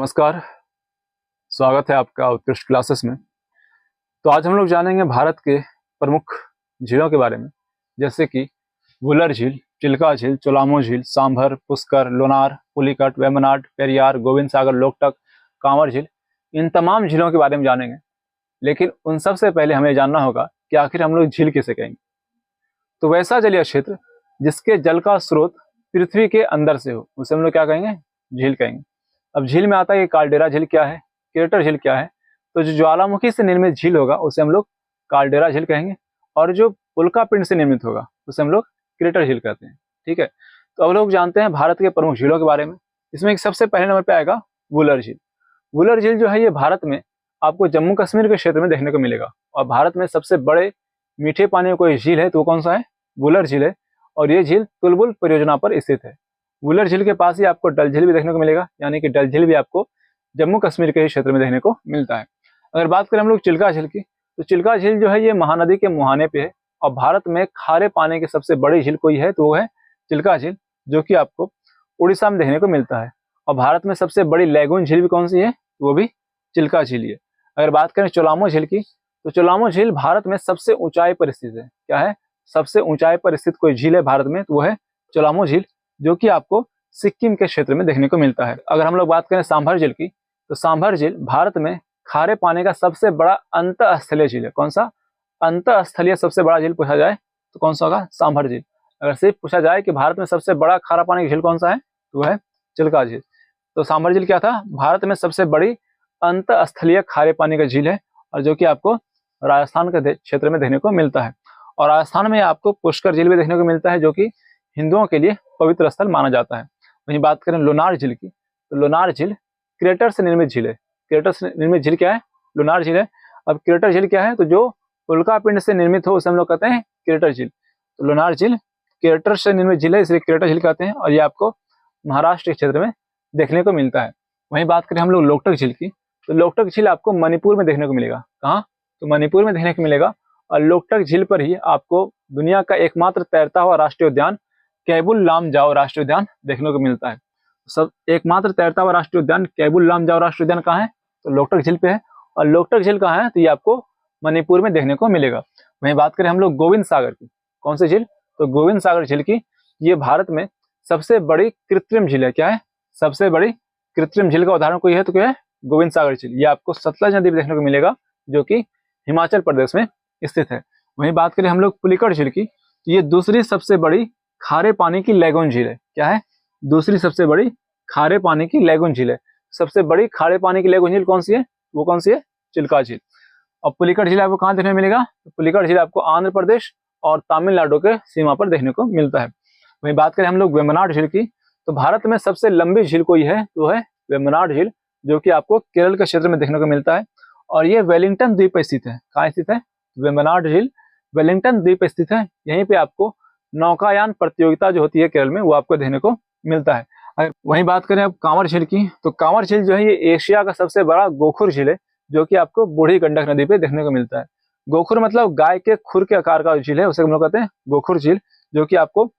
नमस्कार। स्वागत है आपका उत्कृष्ट क्लासेस में। तो आज हम लोग जानेंगे भारत के प्रमुख झीलों के बारे में, जैसे कि वुलर झील, चिल्का झील, चोलामो झील, सांभर, पुष्कर, लोनार, पुलिकट, वेम्बनाड, पेरियार, गोविंद सागर, लोकटक, कांवर झील। इन तमाम झीलों के बारे में जानेंगे, लेकिन उन सबसे पहले हमें जानना होगा कि आखिर हम लोग झील किसे कहेंगे। तो वैसा जलीय क्षेत्र जिसके जल का स्रोत पृथ्वी के अंदर से हो, उसे हम लोग क्या कहेंगे? झील कहेंगे। अब झील में आता है कि काल्डेरा झील क्या है, क्रेटर झील क्या है। तो जो ज्वालामुखी से निर्मित झील होगा उसे हम लोग काल्डेरा झील कहेंगे, और जो उल्का पिंड से निर्मित होगा उसे हम लोग क्रेटर झील कहते हैं। ठीक है, तो अब लोग जानते हैं भारत के प्रमुख झीलों के बारे में। इसमें एक सबसे पहले नंबर पे आएगा वुलर झील। वुलर झील जो है ये भारत में आपको जम्मू कश्मीर के क्षेत्र में देखने को मिलेगा, और भारत में सबसे बड़े मीठे पानी का कोई झील है तो वो कौन सा है? वुलर झील है, और ये झील तुलबुल परियोजना पर स्थित है। वुलर झील के पास ही आपको डल झील भी देखने को मिलेगा, यानी कि डल झील भी आपको जम्मू कश्मीर के ही क्षेत्र में देखने को मिलता है। अगर बात करें हम लोग चिल्का झील की, तो चिल्का झील जो है ये महानदी के मुहाने पे है, और भारत में खारे पानी की सबसे बड़ी झील कोई है तो वो है चिल्का झील, जो कि आपको उड़ीसा में देखने को मिलता है। और भारत में सबसे बड़ी लैगून झील भी कौन सी है? वो भी चिल्का झील है। अगर बात करें चोलामो झील की, तो चोलामो झील भारत में सबसे ऊंचाई पर स्थित है। क्या है? सबसे ऊंचाई पर स्थित कोई झील है भारत में तो वो है चोलामो झील, जो कि आपको सिक्किम के क्षेत्र में देखने को मिलता है। अगर हम लोग बात करें सांभर झील की, तो सांभर झील भारत में खारे पानी का सबसे बड़ा अंतःस्थलीय झील है। कौन सा? अंतःस्थलीय सबसे बड़ा झील पूछा जाए तो कौन सा होगा? सांभर झील। अगर सिर्फ पूछा जाए कि भारत में सबसे बड़ा खारा पानी की झील कौन सा है तो वह है चिल्का झील। तो सांभर झील क्या था? भारत में सबसे बड़ी अंतःस्थलीय खारे पानी का झील है, और जो कि आपको राजस्थान के क्षेत्र में देखने को मिलता है। और राजस्थान में आपको पुष्कर झील भी देखने को मिलता है, जो कि हिंदुओं के लिए पवित्र स्थल माना जाता है। वहीं बात करें लोनार झील की, तो लोनार झील क्रेटर से निर्मित झील है। क्रेटर से निर्मित झील क्या है? लोनार झील है। अब क्रेटर झील क्या है? तो जो उल्का पिंड से निर्मित हो उसे हम लोग कहते हैं क्रेटर झील। तो लोनार झील क्रेटर से निर्मित झील है, इसलिए क्रेटर झील कहते हैं, और ये आपको महाराष्ट्र के क्षेत्र में देखने को मिलता है। वहीं बात करें हम लोग लोकटक झील की, तो लोकटक झील आपको मणिपुर में देखने को मिलेगा। कहाँ? तो मणिपुर में देखने को मिलेगा, और लोकटक झील पर ही आपको दुनिया का एकमात्र तैरता हुआ राष्ट्रीय उद्यान कैबुल लामजाओ राष्ट्रीय उद्यान देखने को मिलता है। सब एकमात्र तैरता हुआ राष्ट्रीय उद्यान कैबुल लामजाओ राष्ट्रीय उद्यान कहाँ है? तो लोकटक झील पे है। और लोकटक झील कहाँ है? तो ये आपको मणिपुर में देखने को मिलेगा। वहीं बात करें हम लोग गोविंद सागर की, कौन सी झील? तो गोविंद सागर झील की, ये भारत में सबसे बड़ी कृत्रिम झील है। क्या है? सबसे बड़ी कृत्रिम झील का उदाहरण कोई है तो क्या है? गोविंद सागर झील। ये आपको सतलज नदी में देखने को मिलेगा, जो कि हिमाचल प्रदेश में स्थित है। वहीं बात करें हम लोग पुलिकट झील की, तो ये दूसरी सबसे बड़ी खारे पानी की लैगून झील है। क्या है? दूसरी सबसे बड़ी खारे पानी की लैगून झील है। सबसे बड़ी खारे पानी की लैगून झील कौन सी है? वो कौन सी है? चिल्का झील। और पुलिकट झील आपको कहाँ देखने को मिलेगा? तो पुलिकट झील आपको आंध्र प्रदेश और तमिलनाडु के सीमा पर देखने को मिलता है। वहीं बात करें हम लोग वेम्बनाड झील की, तो भारत में सबसे लंबी झील कोई है तो है वेम्बनाड झील, जो कि आपको केरल के क्षेत्र में देखने को मिलता है, और ये वेलिंगटन द्वीप पर स्थित है। कहाँ स्थित है? वेम्बनाड झील वेलिंगटन द्वीप पर स्थित है। यहीं पे आपको नौकायान प्रतियोगिता जो होती है केरल में, वो आपको देखने को मिलता है। अगर वहीं बात करें अब कांवर झील की, तो कांवर झील जो है ये एशिया का सबसे बड़ा गोखुर झील है, जो कि आपको बूढ़ी गंडक नदी पे देखने को मिलता है। गोखुर मतलब गाय के खुर के आकार का झील है, उसे हम लोग कहते हैं गोखुर झील, जो कि आपको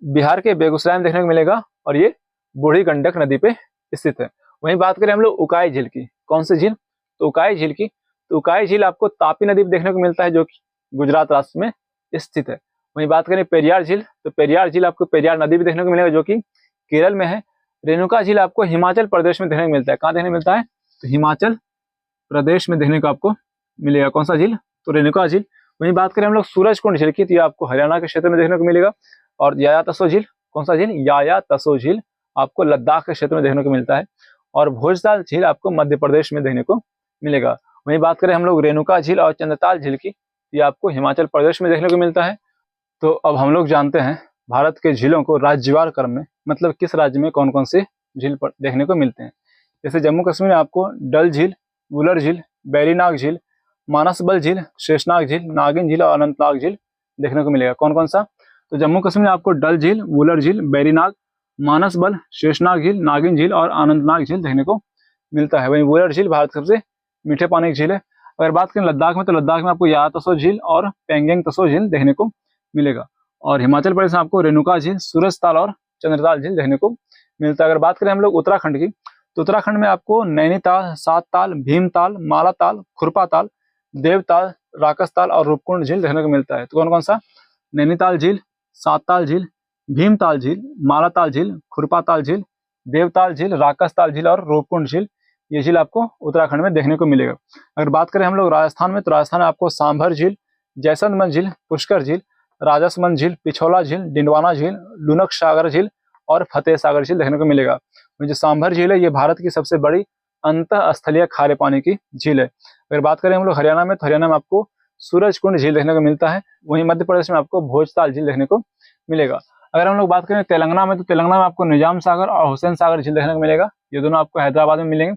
बिहार के बेगूसराय में देखने को मिलेगा, और ये बूढ़ी गंडक नदी पे स्थित है। वहीं बात करें हम लोग उकाई झील की, कौन सी झील? तो उकाई झील की, तो उकाई झील आपको तापी नदी पे देखने को मिलता है, जो कि गुजरात राष्ट्र में स्थित है। वहीं बात करें पेरियार झील, तो पेरियार झील आपको पेरियार नदी भी देखने को मिलेगा, जो कि केरल में है। रेणुका झील आपको हिमाचल प्रदेश में देखने को मिलता है। कहाँ देखने को मिलता है? तो हिमाचल प्रदेश में देखने को आपको मिलेगा। कौन सा झील? तो रेणुका झील। वहीं बात करें हम लोग सूरजकुंड झील की, तो ये आपको हरियाणा के क्षेत्र में देखने को मिलेगा। और याया तसो झील, कौन सा झील? याया तसो झील आपको लद्दाख के क्षेत्र में देखने को मिलता है। और भोजताल झील आपको मध्य प्रदेश में देखने को मिलेगा। वहीं बात करें हम लोग रेणुका झील और चंद्रताल झील की, ये आपको हिमाचल प्रदेश में देखने को मिलता है। तो अब हम लोग जानते हैं भारत के झीलों को राज्यवार क्रम में, मतलब किस राज्य में कौन कौन से झील देखने को मिलते हैं। जैसे जम्मू कश्मीर में आपको डल झील, वुलर झील, बैरीनाग झील, मानसबल झील, शेषनाग झील, नागिन झील और अनंतनाग झील देखने को मिलेगा। कौन कौन सा? तो जम्मू कश्मीर में आपको डल झील, वुलर झील, बैरीनाग, मानसबल, शेषनाग झील, नागिन झील और अनंतनाग झील देखने को मिलता है। वहीं वुलर झील भारत सबसे मीठे पानी की झील है। अगर बात करें लद्दाख में, तो लद्दाख में आपको याया तसो झील और पेंगेंग तसो झील देखने को मिलेगा। और हिमाचल प्रदेश में आपको रेणुका झील, सूरजताल और चंद्रताल झील देखने को मिलता है। अगर बात करें हम लोग उत्तराखंड की, तो उत्तराखंड में आपको नैनीताल, सातताल, भीमताल, मालाताल, खुरपाताल, देवताल, राकसताल और रूपकुंड झील देखने को मिलता है। तो कौन कौन सा? नैनीताल झील, सातताल झील, भीमताल झील, मालाताल झील, खुरपाताल झील, देवताल झील, राकसताल झील और रूपकुंड झील, ये झील आपको उत्तराखंड में देखने को मिलेगा। अगर बात करें हम लोग राजस्थान में, तो राजस्थान में आपको सांभर झील, जैसलमेर झील, पुष्कर झील, राजसमंद झील, पिछोला झील, डिंडवाना झील, लुनक सागर झील और फतेह सागर झील देखने को मिलेगा। जो सांभर झील है ये भारत की सबसे बड़ी अंतःस्थलीय खारे पानी की झील है। अगर बात करें हम लोग हरियाणा में, तो हरियाणा में आपको सूरजकुंड झील देखने को मिलता है। वहीं मध्य प्रदेश में आपको भोजताल झील देखने को मिलेगा। अगर हम लोग बात करें तेलंगाना में, तो तेलंगाना में आपको निजाम सागर और हुसैन सागर झील देखने को मिलेगा। ये दोनों आपको हैदराबाद में मिलेंगे।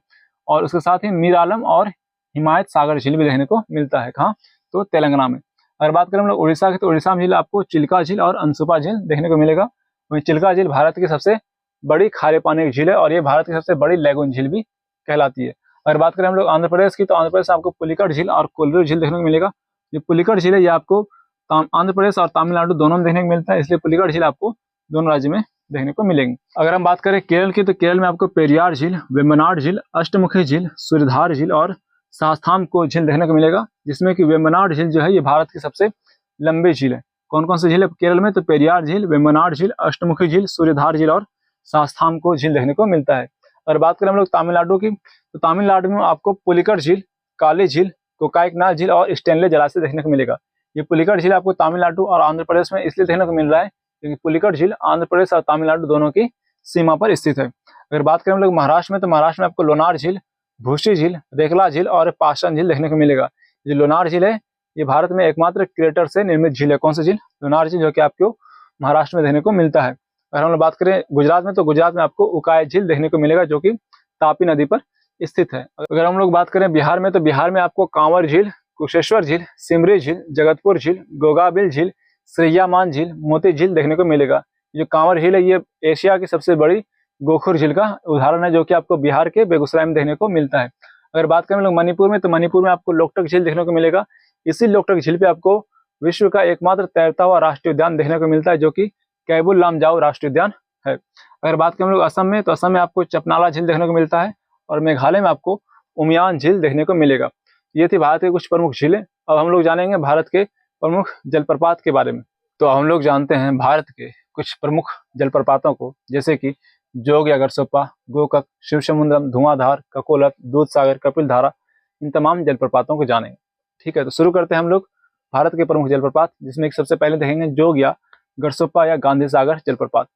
और उसके साथ ही मीर आलम और हिमायत सागर झील भी देखने को मिलता है। कहाँ? तो तेलंगाना में। अगर बात करें हम लोग उड़ीसा की, तो उड़ीसा में झील आपको चिल्का झील और अंसुपा झील देखने को मिलेगा। वहीं चिल्का झील भारत की सबसे बड़ी खारे पानी की झील है और ये भारत की सबसे बड़ी लैगून झील भी कहलाती है। अगर बात करें हम लोग आंध्र प्रदेश की, तो आंध्र प्रदेश में आपको पुलिकट झील और कोल्लूर झील देखने को मिलेगा। ये पुलिकट झील है ये आपको आंध्र प्रदेश और तमिलनाडु दोनों में देखने को मिलता है, इसलिए पुलिकट झील आपको दोनों राज्य में देखने को मिलेंगे। अगर हम बात करें केरल की, तो केरल में आपको पेरियार झील, वेम्बनाड झील, अष्टमुखी झील, सूर्यधार झील और शास्तामको झील देखने को मिलेगा। जिसमें कि वेम्बनाड झील जो है ये भारत की सबसे लंबी झील है। कौन कौन सी झील है केरल में? तो पेरियार झील, वेम्बनाड झील, अष्टमुखी झील, सूर्यधार झील और शास्तामको झील देखने को मिलता है। अगर बात करें हम लोग तमिलनाडु की, तो तमिलनाडु में आपको पुलिकट झील, काली झील, कोकाईकनाल झील और स्टेनले जलाशय देखने को मिलेगा। ये पुलिकट झील आपको तमिलनाडु और आंध्र प्रदेश में इसलिए देखने को मिल रहा है क्योंकि पुलिकट झील आंध्र प्रदेश और तमिलनाडु दोनों की सीमा पर स्थित है। अगर बात करें हम लोग महाराष्ट्र में, तो महाराष्ट्र में आपको लोनार झील, भूसी झील, रेखला झील और पाषाण झील देखने को मिलेगा। जो लोनार झील है ये भारत में एकमात्र क्रेटर से निर्मित झील है। कौन सी झील? लोनार झील, जो कि आपको महाराष्ट्र में देखने को मिलता है। अगर हम लोग बात करें गुजरात में, तो गुजरात में आपको उकाई झील देखने को मिलेगा जो कि तापी नदी पर स्थित है। अगर हम लोग बात करें बिहार में, तो बिहार में आपको कांवर झील, कुशेश्वर झील, सिमरी झील, जगतपुर झील, गोगाबिल झील, श्रेयामान झील, मोती झील देखने को मिलेगा। जो कांवर झील है ये एशिया की सबसे बड़ी गोखुर झील का उदाहरण है जो कि आपको बिहार के बेगूसराय में देखने को मिलता है। अगर बात करें हम लोग मणिपुर में, तो मणिपुर में आपको लोकटक झील देखने को मिलेगा। इसी लोकटक झील पे आपको विश्व का एकमात्र तैरता हुआ राष्ट्रीय उद्यान देखने को मिलता है जो कि कैबुल लामजाओ राष्ट्रीय उद्यान है। अगर बात करें हम लोग असम में, तो असम में आपको चपनाला झील देखने को मिलता है और मेघालय में आपको उमियान झील देखने को मिलेगा। ये थी भारत के कुछ प्रमुख झीलें। अब हम लोग जानेंगे भारत के प्रमुख जलप्रपात के बारे में। तो हम लोग जानते हैं भारत के कुछ प्रमुख जलप्रपातों को, जैसे कि जोग या गरसोप्पा, गोकक, शिवसमुद्रम, धुआंधार, ककोलत, दूधसागर, कपिलधारा, इन तमाम जलप्रपातों को जानेंगे। ठीक है, तो शुरू करते हैं हम लोग भारत के प्रमुख जलप्रपात, जिसमें सबसे पहले देखेंगे जोग या गरसोप्पा या गांधी सागर जलप्रपात।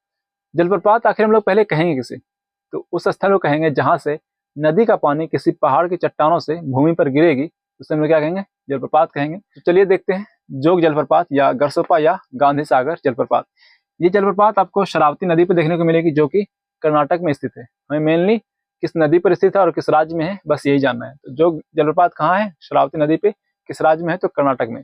जलप्रपात आखिर हम लोग पहले कहेंगे किसे? तो उस स्थल को कहेंगे जहां से नदी का पानी किसी पहाड़ की चट्टानों से भूमि पर गिरेगी, उसे हम लोग क्या कहेंगे? जलप्रपात कहेंगे। तो चलिए देखते हैं जोग जलप्रपात या गरसोप्पा या गांधी सागर जलप्रपात। ये जलप्रपात आपको शरावती नदी पर देखने को मिलेगी जो कि कर्नाटक में स्थित है। हमें मेनली किस नदी पर स्थित है और किस राज्य में है बस यही जानना है। तो जोग जलप्रपात कहाँ है? शरावती नदी पे। किस राज्य में है? तो कर्नाटक में।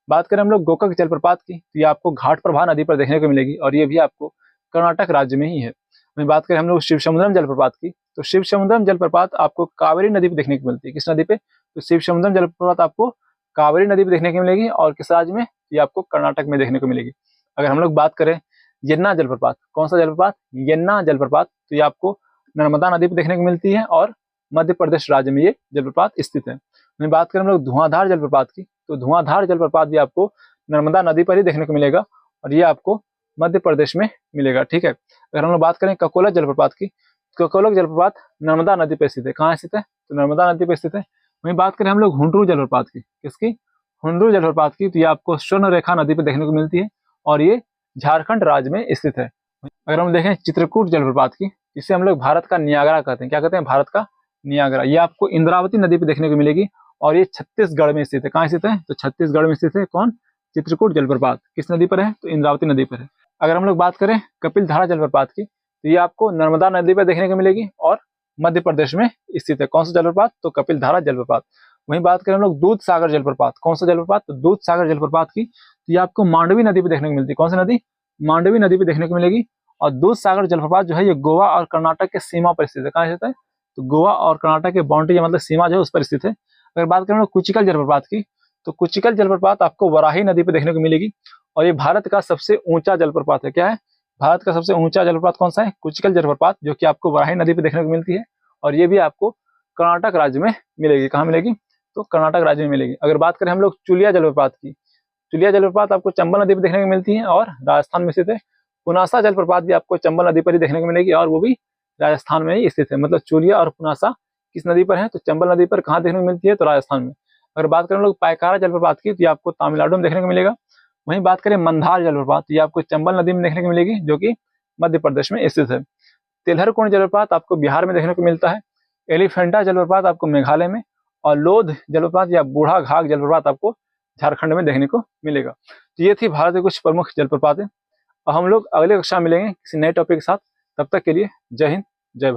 बात करें हम लोग गोकक जलप्रपात की, तो ये आपको घाट प्रभा नदी पर देखने को मिलेगी और ये भी आपको कर्नाटक राज्य में ही है। वहीं बात करें हम लोग शिवसमुद्रम जलप्रपात की, तो शिवसमुद्रम जलप्रपात आपको कावेरी नदी पर देखने को मिलती है। किस नदी पे? तो शिवसमुद्रम जलप्रपात आपको कावेरी नदी पर देखने को मिलेगी और किस राज्य में? ये आपको कर्नाटक में देखने को मिलेगी। अगर हम लोग बात करें यन्ना जलप्रपात, कौन सा जलप्रपात? यन्ना जलप्रपात, तो ये आपको नर्मदा नदी पर देखने को मिलती है और मध्य प्रदेश राज्य में ये जलप्रपात स्थित है। वहीं बात करें हम लोग धुआंधार जलप्रपात की, तो धुआंधार जलप्रपात भी आपको नर्मदा नदी पर ही देखने को मिलेगा और ये आपको मध्य प्रदेश में मिलेगा। ठीक है, अगर हम लोग बात करें ककोलत जलप्रपात की, ककोलत जलप्रपात नर्मदा नदी पर स्थित है। कहाँ स्थित है? तो नर्मदा नदी पर स्थित है। वहीं बात करें हम लोग हुंड्रू जलप्रपात की, किसकी? हुंड्रू जलप्रपात की, तो ये आपको स्वर्ण रेखा नदी पर देखने को मिलती है और ये झारखंड राज्य में स्थित है। अगर हम देखें चित्रकूट जलप्रपात की, इसे हम लोग भारत का नियाग्रा कहते हैं। क्या कहते हैं? भारत का नियाग्रा। ये आपको इंद्रावती नदी पे देखने को मिलेगी और ये छत्तीसगढ़ में स्थित है। कहाँ स्थित है? तो छत्तीसगढ़ में स्थित है। कौन? चित्रकूट जलप्रपात। किस नदी पर है? तो इंद्रावती नदी पर है। अगर हम लोग बात करें कपिलधारा जलप्रपात की, तो ये आपको नर्मदा नदी पर देखने को मिलेगी और मध्य प्रदेश में स्थित है। कौन सा जलप्रपात? तो कपिलधारा जलप्रपात। वहीं बात करें हम लोग दूध सागर जलप्रपात, कौन सा जलप्रपात? तो दूध सागर जलप्रपात की, तो ये आपको मांडवी नदी पर देखने को मिलती है। कौन सी नदी? मांडवी नदी पर देखने को मिलेगी। और दूध सागर जलप्रपात जो है ये गोवा और कर्नाटक के सीमा पर स्थित है। कहाँ स्थित है? तो गोवा और कर्नाटक के बाउंड्री मतलब सीमा जो है उस पर स्थित है। अगर बात करें कुचिकल जलप्रपात की, तो कुचिकल जलप्रपात आपको वराही नदी पर देखने को मिलेगी और ये भारत का सबसे ऊंचा जलप्रपात है। क्या है? भारत का सबसे ऊंचा जलप्रपात कौन सा है? कुचिकल जलप्रपात, जो कि आपको वराही नदी पर देखने को मिलती है और ये भी आपको कर्नाटक राज्य में मिलेगी। कहाँ मिलेगी? तो कर्नाटक राज्य में मिलेगी। अगर बात करें हम लोग चुलिया जलप्रपात की, चुलिया जलप्रपात आपको चंबल नदी पर देखने को मिलती है और राजस्थान में स्थित है। पुनासा जलप्रपात भी आपको चंबल नदी पर ही देखने को मिलेगी और वो भी राजस्थान में ही स्थित है। मतलब चुलिया और पुनासा किस नदी पर है? तो चंबल नदी पर। कहाँ देखने को मिलती है? तो राजस्थान में। अगर बात करें हम लोग पायकारा जलप्रपात की, तो ये आपको तमिलनाडु में देखने को मिलेगा। वहीं बात करें मंदार जलप्रपात, ये आपको चंबल नदी में देखने को मिलेगी, जो कि मध्य प्रदेश में स्थित है। तिलहरकुंड जलप्रपात आपको बिहार में देखने को मिलता है। एलिफेंटा जलप्रपात आपको मेघालय में, और लोध जलप्रपात या बूढ़ा घाघ जलप्रपात आपको झारखंड में देखने को मिलेगा। तो ये थी भारत के कुछ प्रमुख जलप्रपातें। और हम लोग अगले कक्षा में मिलेंगे किसी नए टॉपिक के साथ। तब तक के लिए जय हिंद, जय भारत।